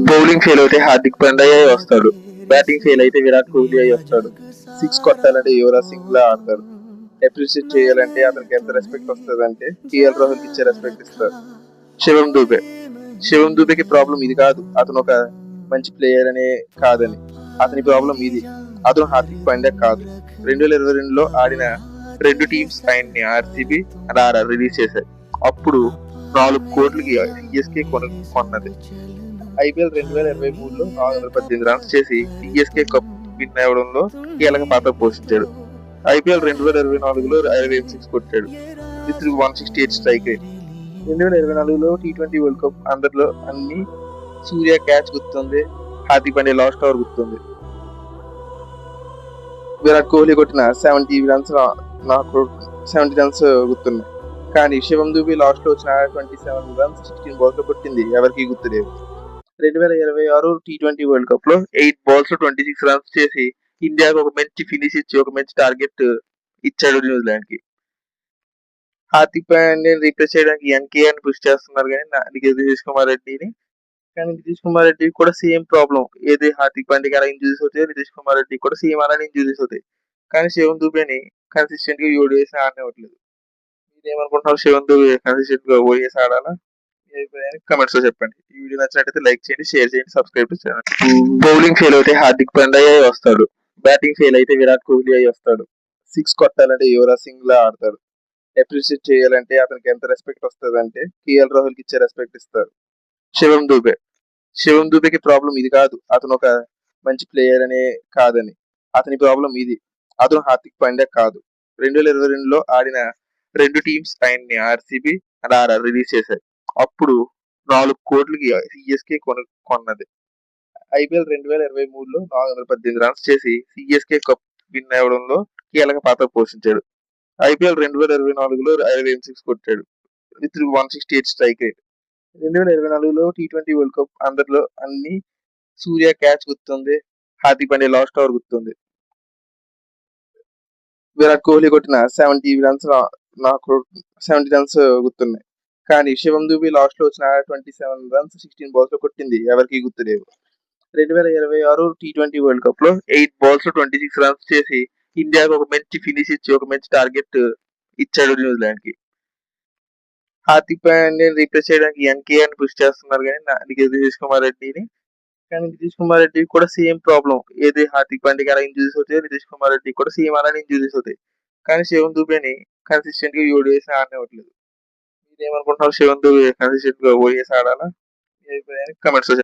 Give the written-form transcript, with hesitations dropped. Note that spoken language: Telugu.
బౌలింగ్ ఫెయిల్ అయితే హార్దిక్ పాండ్యా వస్తాడు. బ్యాటింగ్ ఫెయిల్ అయితే విరాట్ కోహ్లీ అయి వస్తాడు. సిక్స్ కొట్టాలంటే యువరాజ్ సింగ్ లా ఆడతాడు. అప్రిషియేట్ చేయాలంటే అతనికి ఎంత రెస్పెక్ట్ వస్తుంది అంటే కేఎల్ రాహుల్ ఇచ్చే రెస్పెక్ట్ ఇస్తారు. శివం దూబే శివం దూబేకి ప్రాబ్లం ఇది కాదు అతను ఒక మంచి ప్లేయర్ అనే కాదని, అతని ప్రాబ్లం ఇది, అతను హార్దిక్ పాండ్యా కాదు. 2022లో ఆడిన రెండు టీమ్స్ ఆయన్ని ఆర్సీబీ అండ్ ఆర్ఆర్ రిలీజ్ చేశాయి. అప్పుడు 4 కోట్లకి సిఎస్కే కొన్నది. ఐపీఎల్ 2023లో 418 రన్స్ చేసి సిఎస్కే కప్ విన్ అవ్వడంలో కీలక పాత్ర పోషించాడు. ఐపీఎల్ 2024లో 66 కొట్టాడు విత్ 168 స్ట్రైక్ రేట్. 2024లో T20 వరల్డ్ కప్ అందరిలో అన్ని సూర్య క్యాచ్ గుర్తుంది, హార్దిక్ పాండ్యా లాస్ట్ ఓవర్ గుర్తుంది, విరాట్ కోహ్లీ కొట్టిన 70 రన్స్ గుర్తున్నాయి. కానీ శివం దూబే లాస్ట్ లో వచ్చిన 27 రన్స్ 16 బాల్స్ లో కొట్టింది ఎవరికి గుర్తులేదు. 2026 T20 వరల్డ్ కప్ లో 8 బాల్స్ లో 26 రన్స్ చేసి ఇండియాకు ఒక మంచి ఫినిష్ ఇచ్చి ఒక మంచి టార్గెట్ ఇచ్చాడు న్యూజిలాండ్ కి. హార్దిక్ పాండ్యా రీప్లేస్ చేయడానికి ఎన్కే అని పుష్ చేస్తున్నారు కానీ నితీష్ కుమార్ రెడ్డిని. కానీ నితీష్ కుమార్ రెడ్డి కూడా సేమ్ ప్రాబ్లం, ఏది హార్దిక్ పాండ్యాకి అలా ఇంజురీస్ అవుతాయి, నితీష్ కుమార్ రెడ్డి కూడా సేమ్ అలానే ఇంజురీస్ అవుతాయి. కానీ శివం దూబేని కన్సిస్టెంట్ గా ఓడిఎస్ ఆడనివ్వట్లేదు. మీరేమనుకుంటున్నారు, శివం దూబే కన్సిస్టెంట్ గా ఓడిఎస్ ఆడాలా? కమెంట్స్ లో చెప్పండి. ఈ వీడియో నచ్చినట్లయితే లైక్ చేయండి, షేర్ చేయండి, సబ్స్క్రైబ్ చేయండి. బౌలింగ్ ఫెయిల్ అయితే హార్దిక్ పాండ్యా వస్తాడు. బ్యాటింగ్ ఫెయిల్ అయితే విరాట్ కోహ్లీ అయి వస్తాడు. సిక్స్ కొట్టాలంటే యువరాజ్ సింగ్ లా ఆడతాడు. అప్రిషియేట్ చేయాలంటే అతనికి ఎంత రెస్పెక్ట్ వస్తుంది అంటే కేఎల్ రాహుల్ కి ఇచ్చే రెస్పెక్ట్ ఇస్తారు. శివం దూబేకి ప్రాబ్లం ఇది కాదు అతను ఒక మంచి ప్లేయర్ అనే కాదని, అతని ప్రాబ్లం ఇది, అతను హార్దిక్ పాండ్యా కాదు. 2022లో ఆడిన రెండు టీమ్స్ ఆయన్ని ఆర్సీబీ అండ్ ఆర్ఆర్ రిలీజ్ చేశాయి. అప్పుడు 4 కోట్లకి సిఎస్కే కొన్నది. ఐపీఎల్ 2023లో 418 రన్స్ చేసి సిఎస్కే కప్ విన్ అవ్వడంలో కీలక పాత్ర పోషించాడు. ఐపీఎల్ 2024లో 66 కొట్టాడు విత్ 168 స్ట్రైక్ రేట్. 2024లో T20 వరల్డ్ కప్ అందరిలో అన్ని సూర్య క్యాచ్ గుర్తుంది, హార్దిక్ పాండ్యా లాస్ట్ ఓవర్ గుర్తుంది, విరాట్ కోహ్లీ కొట్టిన 70 రన్స్ గుర్తున్నాయి. కానీ శివం దూబే లాస్ట్ లో వచ్చిన 27 రన్స్ 16 బాల్స్ లో కొట్టింది ఎవరికి గుర్తులేవు. 2026 T20 వరల్డ్ కప్ లో 8 బాల్స్ లో 26 రన్స్ చేసి ఇండియాకు ఒక మంచి ఫినిష్ ఇచ్చి ఒక మంచి టార్గెట్ ఇచ్చాడు న్యూజిలాండ్ కి. హార్దిక్ పాండ్యా రీప్లేస్ చేయడానికి ఎన్కే అని పుష్ చేస్తున్నారు కానీ నితీష్ కుమార్ రెడ్డిని. కానీ నితీష్ కుమార్ రెడ్డి కూడా సేమ్ ప్రాబ్లం, ఏది హార్దిక్ పాండ్యాకి అలా ఇంజురీస్ అవుతాయి, నితీష్ కుమార్ రెడ్డి కూడా సేమ్ అలానే ఇంజురీస్ అవుతాయి. కానీ శివం దూబేని కన్సిస్టెంట్ గా ఓడిఎస్ ఆడనివ్వట్లేదు. మీరేమనుకుంటున్నారు, శివం దూబే కన్సిస్టెంట్ గా ఓడిఎస్ ఆడాలా? కమెంట్స్